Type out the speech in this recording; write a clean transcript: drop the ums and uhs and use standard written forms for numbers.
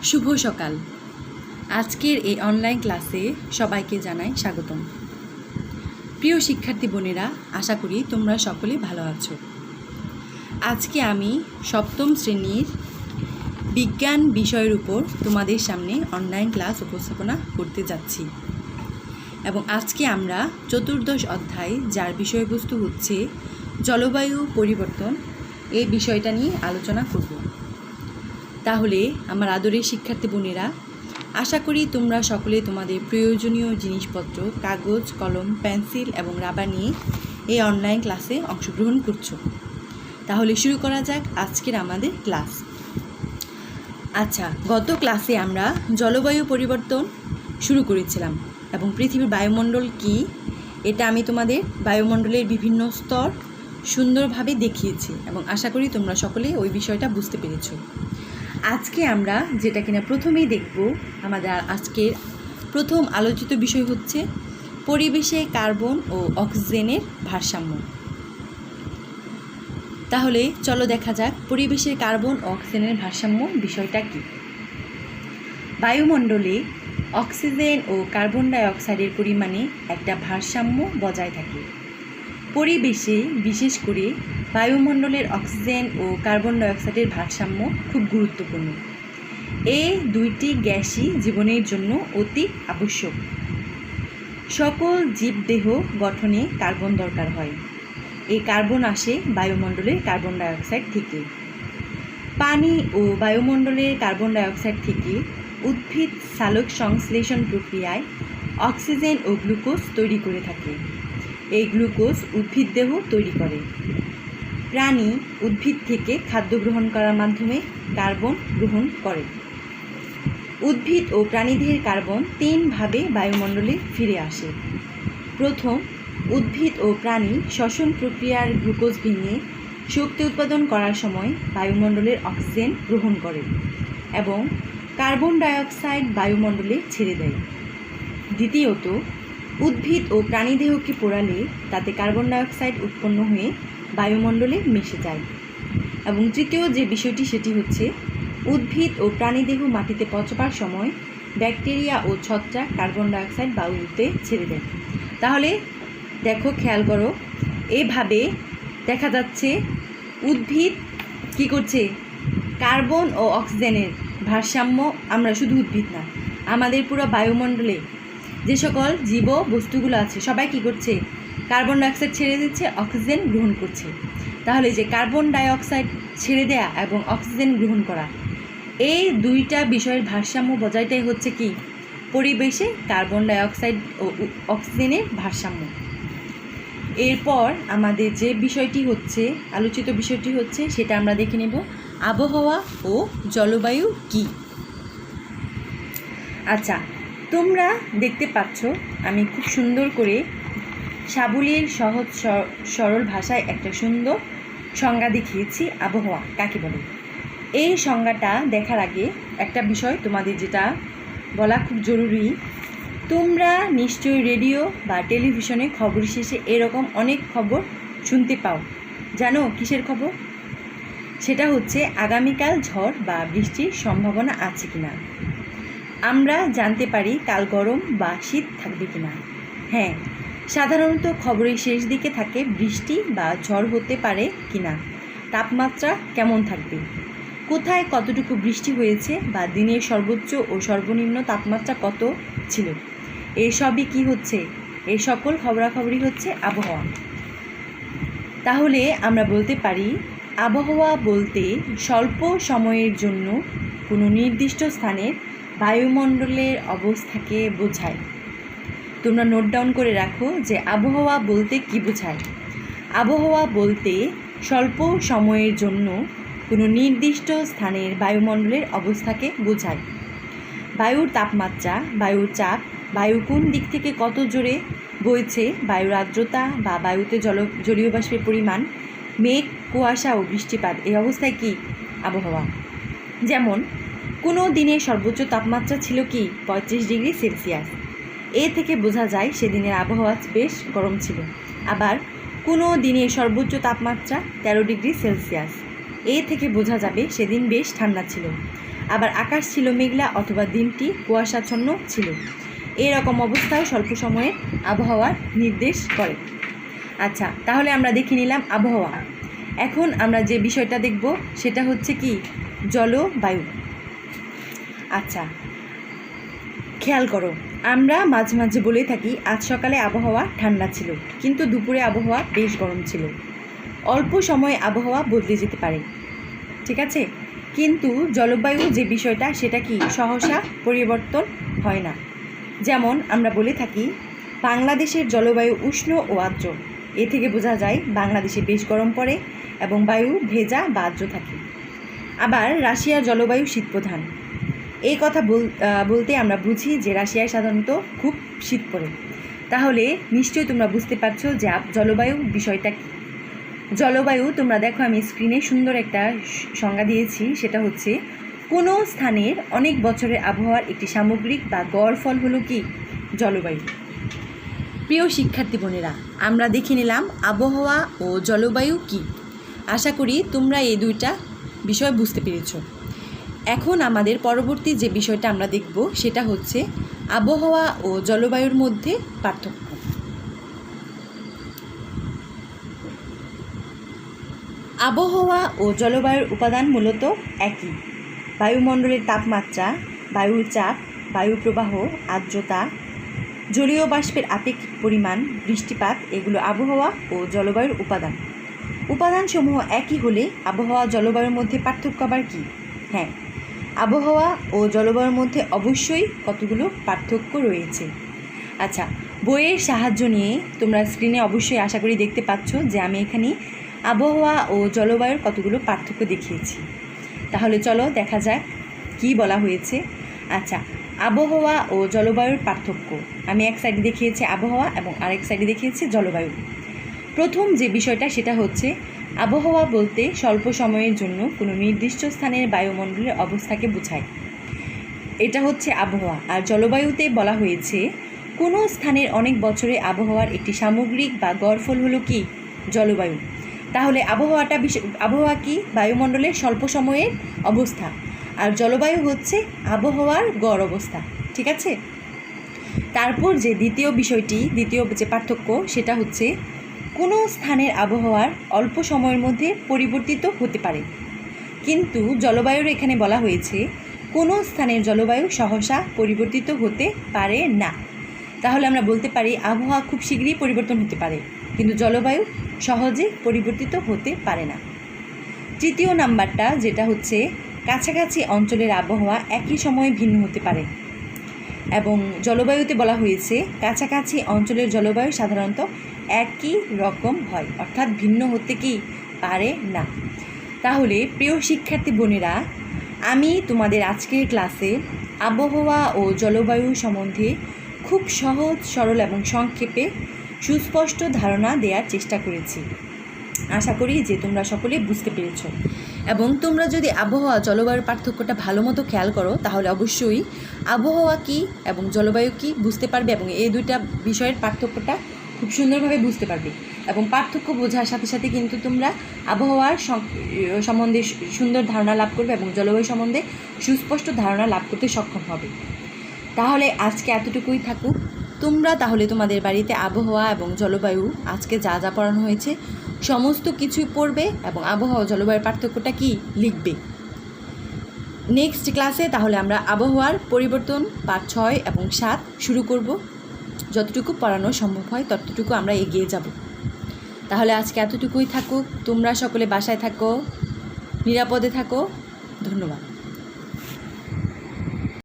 শুভ সকাল। আজকের এই অনলাইন ক্লাসে সবাইকে জানাই স্বাগতম। প্রিয় শিক্ষার্থী বোনেরা, আশা করি তোমরা সকলে ভালো আছো। আজকে আমি সপ্তম শ্রেণীর বিজ্ঞান বিষয়ের উপর তোমাদের সামনে অনলাইন ক্লাস উপস্থাপনা করতে যাচ্ছি এবং আজকে আমরা চতুর্দশ অধ্যায়, যার বিষয়বস্তু হচ্ছে জলবায়ু পরিবর্তন, এই বিষয়টা নিয়ে আলোচনা করব। তাহলে আমার আদরের শিক্ষার্থী বোনেরা, আশা করি তোমরা সকলে তোমাদের প্রয়োজনীয় জিনিসপত্র, কাগজ, কলম, পেন্সিল এবং রাবার নিয়ে এই অনলাইন ক্লাসে অংশগ্রহণ করছো। তাহলে শুরু করা যাক আজকের আমাদের ক্লাস। আচ্ছা, গত ক্লাসে আমরা জলবায়ু পরিবর্তন শুরু করেছিলাম এবং পৃথিবীর বায়ুমণ্ডল কি, এটা আমি তোমাদের বায়ুমণ্ডলের বিভিন্ন স্তর সুন্দরভাবে দেখিয়েছি এবং আশা করি তোমরা সকলে ওই বিষয়টা বুঝতে পেরেছো। আজকে আমরা যেটা কিনা প্রথমেই দেখব, আমাদের আজকের প্রথম আলোচিত বিষয় হচ্ছে পরিবেশে কার্বন ও অক্সিজেনের ভারসাম্য। তাহলে চলো দেখা যাক পরিবেশের কার্বন ও অক্সিজেনের ভারসাম্য বিষয়টা কি। বায়ুমণ্ডলে অক্সিজেন ও কার্বন ডাই অক্সাইডের পরিমাণে একটা ভারসাম্য বজায় থাকে। পরিবেশে বিশেষ করে বায়ুমণ্ডলের অক্সিজেন ও কার্বন ডাই অক্সাইডের ভারসাম্য খুব গুরুত্বপূর্ণ। এই দুইটি গ্যাসই জীবনের জন্য অতি আবশ্যক। সকল জীবদেহ গঠনে কার্বন দরকার হয়। এই কার্বন আসে বায়ুমণ্ডলের কার্বন ডাই অক্সাইড থেকে। পানি ও বায়ুমণ্ডলের কার্বন ডাই অক্সাইড থেকে উদ্ভিদ সালোক সংশ্লেষণ প্রক্রিয়ায় অক্সিজেন ও গ্লুকোজ তৈরি করে থাকে। এই গ্লুকোজ উদ্ভিদ দেহ তৈরি করে। প্রাণী উদ্ভিদ থেকে খাদ্য গ্রহণ করার মাধ্যমে কার্বন গ্রহণ করে। উদ্ভিদ ও প্রাণীদেহের কার্বন তিনভাবে বায়ুমণ্ডলে ফিরে আসে। প্রথম, উদ্ভিদ ও প্রাণী শ্বসন প্রক্রিয়ার গ্লুকোজ ভেঙে শক্তি উৎপাদন করার সময় বায়ুমণ্ডলের অক্সিজেন গ্রহণ করে এবং কার্বন ডাই অক্সাইড বায়ুমণ্ডলে ছেড়ে দেয়। দ্বিতীয়ত, উদ্ভিদ ও প্রাণীদেহকে পোড়ালে তাতে কার্বন ডাই অক্সাইড উৎপন্ন হয়ে বায়ুমণ্ডলে মিশে যায়। এবং তৃতীয় যে বিষয়টি, সেটি হচ্ছে উদ্ভিদ ও প্রাণীদেহ মাটিতে পচবার সময় ব্যাকটেরিয়া ও ছত্রাক কার্বন ডাই অক্সাইড বায়ুতে ছেড়ে দেয়। তাহলে দেখো, খেয়াল করো, এভাবে দেখা যাচ্ছে উদ্ভিদ কি করছে, কার্বন ও অক্সিজেনের ভারসাম্য, আমরা শুধু উদ্ভিদ না, আমাদের পুরো বায়ুমণ্ডলে যে সকল জীব বস্তুগুলো আছে সবাই কি করছে, কার্বন ডাইঅক্সাইড ছেড়ে দিচ্ছে, অক্সিজেন গ্রহণ করছে। তাহলে যে কার্বন ডাইঅক্সাইড ছেড়ে দেয়া এবং অক্সিজেন গ্রহণ করা, এই দুইটা বিষয়ের ভারসাম্য বজায়টাই হচ্ছে কি, পরিবেশে কার্বন ডাইঅক্সাইড ও অক্সিজেনের ভারসাম্য। এরপর আমাদের যে বিষয়টি হচ্ছে, আলোচিত বিষয়টি হচ্ছে, সেটা আমরা দেখে নেব আবহাওয়া ও জলবায়ু কি। আচ্ছা, তোমরা দেখতে পাচ্ছ আমি খুব সুন্দর করে সাবলীল সহজ সরল ভাষায় একটা সুন্দর সংজ্ঞা দেখিয়েছি আবহাওয়া কাকে বলে। এই সংজ্ঞাটা দেখার আগে একটা বিষয় তোমাদের যেটা বলা খুব জরুরি, তোমরা নিশ্চয়ই রেডিও বা টেলিভিশনে খবর শেষে এরকম অনেক খবর শুনতে পাও। জানো কিসের খবর? সেটা হচ্ছে আগামীকাল ঝড় বা বৃষ্টির সম্ভাবনা আছে কিনা। আমরা জানতে পারি কাল গরম বা শীত থাকবে কিনা। হ্যাঁ, সাধারণত খবরের শেষ দিকে থাকে বৃষ্টি বা ঝড় হতে পারে কিনা, তাপমাত্রা কেমন থাকবে, কোথায় কতটুকু বৃষ্টি হয়েছে বা দিনের সর্বোচ্চ ও সর্বনিম্ন তাপমাত্রা কত ছিল, এসবই কি হচ্ছে, এই সকল খবরাখবরই হচ্ছে আবহাওয়া। তাহলে আমরা বলতে পারি আবহাওয়া বলতে স্বল্প সময়ের জন্য কোনো নির্দিষ্ট স্থানের বায়ুমণ্ডলের অবস্থাকে বোঝায়। তোমরা নোট ডাউন করে রাখো যে আবহাওয়া বলতে কি বোঝায়। আবহাওয়া বলতে স্বল্প সময়ের জন্য কোনো নির্দিষ্ট স্থানের বায়ুমণ্ডলের অবস্থাকে বোঝায়। বায়ুর তাপমাত্রা, বায়ুর চাপ, বায়ু কোন দিক থেকে কত জোরে বইছে, বায়ুর আর্দ্রতা বা বায়ুতে জলীয় বাষ্পের পরিমাণ, মেঘ, কুয়াশা ও বৃষ্টিপাত, এই অবস্থায় কি আবহাওয়া। যেমন কোনো দিনের সর্বোচ্চ তাপমাত্রা ছিল কি 35 ডিগ্রি সেলসিয়াস, এ থেকে বোঝা যায় সেদিনের আবহাওয়া বেশ গরম ছিল। আবার কোনো দিনের সর্বোচ্চ তাপমাত্রা 13 ডিগ্রি সেলসিয়াস, এ থেকে বোঝা যাবে সেদিন বেশ ঠান্ডা ছিল। আবার আকাশ ছিল মেঘলা অথবা দিনটি কুয়াশাচ্ছন্ন ছিল। এরকম অবস্থাও স্বল্প সময়ের আবহাওয়ার নির্দেশ করে। আচ্ছা, তাহলে আমরা দেখে নিলাম আবহাওয়া। এখন আমরা যে বিষয়টা দেখব সেটা হচ্ছে কি জলবায়ু। আচ্ছা, খেয়াল করো, আমরা মাঝে মাঝে বলে থাকি আজ সকালে আবহাওয়া ঠান্ডা ছিল, কিন্তু দুপুরে আবহাওয়া বেশ গরম ছিল। অল্প সময়ে আবহাওয়া বদলে যেতে পারে, ঠিক আছে? কিন্তু জলবায়ু যে বিষয়টা সেটা কি সহসা পরিবর্তন হয় না। যেমন আমরা বলে থাকি বাংলাদেশের জলবায়ু উষ্ণ ও আর্দ্র। এ থেকে বোঝা যায় বাংলাদেশে বেশ গরম পড়ে এবং বায়ু ভেজা বা আর্দ্র থাকে। আবার রাশিয়ার জলবায়ু শীতপ্রধান। এই কথা বলতে আমরা বুঝি যে রাশিয়ায় সাধারণত খুব শীত পড়ে। তাহলে নিশ্চয়ই তোমরা বুঝতে পারছো যে জলবায়ু বিষয়টা কী। জলবায়ু তোমরা দেখো, আমি স্ক্রিনে সুন্দর একটা সংজ্ঞা দিয়েছি, সেটা হচ্ছে কোনো স্থানের অনেক বছরের আবহাওয়ার একটি সামগ্রিক বা গড় ফল হলো কি জলবায়ু। প্রিয় শিক্ষার্থী বোনেরা, আমরা দেখে নিলাম আবহাওয়া ও জলবায়ু কি। আশা করি তোমরা এই দুইটা বিষয় বুঝতে পেরেছ। এখন আমাদের পরবর্তী যে বিষয়টা আমরা দেখব সেটা হচ্ছে আবহাওয়া ও জলবায়ুর মধ্যে পার্থক্য। আবহাওয়া ও জলবায়ুর উপাদান মূলত একই। বায়ুমণ্ডলের তাপমাত্রা, বায়ুর চাপ, বায়ু প্রবাহ, আর্দ্রতা, জলীয় বাষ্পের আপেক্ষিক পরিমাণ, বৃষ্টিপাত এগুলো আবহাওয়া ও জলবায়ুর উপাদান। উপাদানসমূহ একই হলে আবহাওয়া জলবায়ুর মধ্যে পার্থক্য আবার কী? হ্যাঁ, আবহাওয়া ও জলবায়ুর মধ্যে অবশ্যই কতগুলো পার্থক্য রয়েছে। আচ্ছা, বইয়ের সাহায্য নিয়ে তোমরা স্ক্রিনে অবশ্যই আশা করি দেখতে পাচ্ছ যে আমি এখানে আবহাওয়া ও জলবায়ুর কতগুলো পার্থক্য দেখিয়েছি। তাহলে চলো দেখা যাক কী বলা হয়েছে। আচ্ছা, আবহাওয়া ও জলবায়ুর পার্থক্য আমি এক সাইডে দেখিয়েছি আবহাওয়া এবং আরেক সাইডে দেখিয়েছি জলবায়ু। প্রথম যে বিষয়টা সেটা হচ্ছে আবহাওয়া বলতে স্বল্প সময়ের জন্য কোনো নির্দিষ্ট স্থানের বায়ুমণ্ডলের অবস্থাকে বোঝায়, এটা হচ্ছে আবহাওয়া। আর জলবায়ুতে বলা হয়েছে কোনো স্থানের অনেক বছরে আবহাওয়ার একটি সামগ্রিক বা গড়ফল হলো কি জলবায়ু। তাহলে আবহাওয়া কি বায়ুমণ্ডলের স্বল্প সময়ের অবস্থা, আর জলবায়ু হচ্ছে আবহাওয়ার গড় অবস্থা, ঠিক আছে? তারপর যে দ্বিতীয় যে পার্থক্য সেটা হচ্ছে কোনো স্থানের আবহাওয়ার অল্প সময়ের মধ্যে পরিবর্তিত হতে পারে, কিন্তু জলবায়ুর এখানে বলা হয়েছে কোনো স্থানের জলবায়ু সহসা পরিবর্তিত হতে পারে না। তাহলে আমরা বলতে পারি আবহাওয়া খুব শীঘ্রই পরিবর্তন হতে পারে, কিন্তু জলবায়ু সহজে পরিবর্তিত হতে পারে না। তৃতীয় নাম্বারটা যেটা হচ্ছে কাছাকাছি অঞ্চলের আবহাওয়া একই সময়ে ভিন্ন হতে পারে, এবং জলবায়ুতে বলা হয়েছে কাছাকাছি অঞ্চলের জলবায়ু সাধারণত একই রকম হয়, অর্থাৎ ভিন্ন হতে কি পারে না। তাহলে প্রিয় শিক্ষার্থী বোনেরা, আমি তোমাদের আজকের ক্লাসে আবহাওয়া ও জলবায়ু সম্বন্ধে খুব সহজ সরল এবং সংক্ষেপে সুস্পষ্ট ধারণা দেওয়ার চেষ্টা করেছি। আশা করি যে তোমরা সকলে বুঝতে পেরেছ, এবং তোমরা যদি আবহাওয়া জলবায়ুর পার্থক্যটা ভালো মতো খেয়াল করো তাহলে অবশ্যই আবহাওয়া কী এবং জলবায়ু কী বুঝতে পারবে, এবং এই দুইটা বিষয়ের পার্থক্যটা খুব সুন্দরভাবে বুঝতে পারবে। এবং পার্থক্য বোঝার সাথে সাথে কিন্তু তোমরা আবহাওয়ার সম্বন্ধে সুন্দর ধারণা লাভ করবে এবং জলবায়ু সম্বন্ধে সুস্পষ্ট ধারণা লাভ করতে সক্ষম হবে। তাহলে আজকে এতটুকুই থাকুক। তোমরা তাহলে তোমাদের বাড়িতে আবহাওয়া এবং জলবায়ু আজকে যা যা পড়ানো হয়েছে সমস্ত কিছুই পড়বে এবং আবহাওয়া জলবায়ুর পার্থক্যটা কি লিখবে। নেক্সট ক্লাসে তাহলে আমরা আবহাওয়ার পরিবর্তন পার্ট 6 এবং 7 শুরু করব। যতটুকু পড়ানো সম্ভব হয় ততটুকু আমরা এগিয়ে যাব। তাহলে আজকে এতটুকুই থাকুক। তোমরা সকলে বাসায় থাকো, নিরাপদে থাকো। ধন্যবাদ।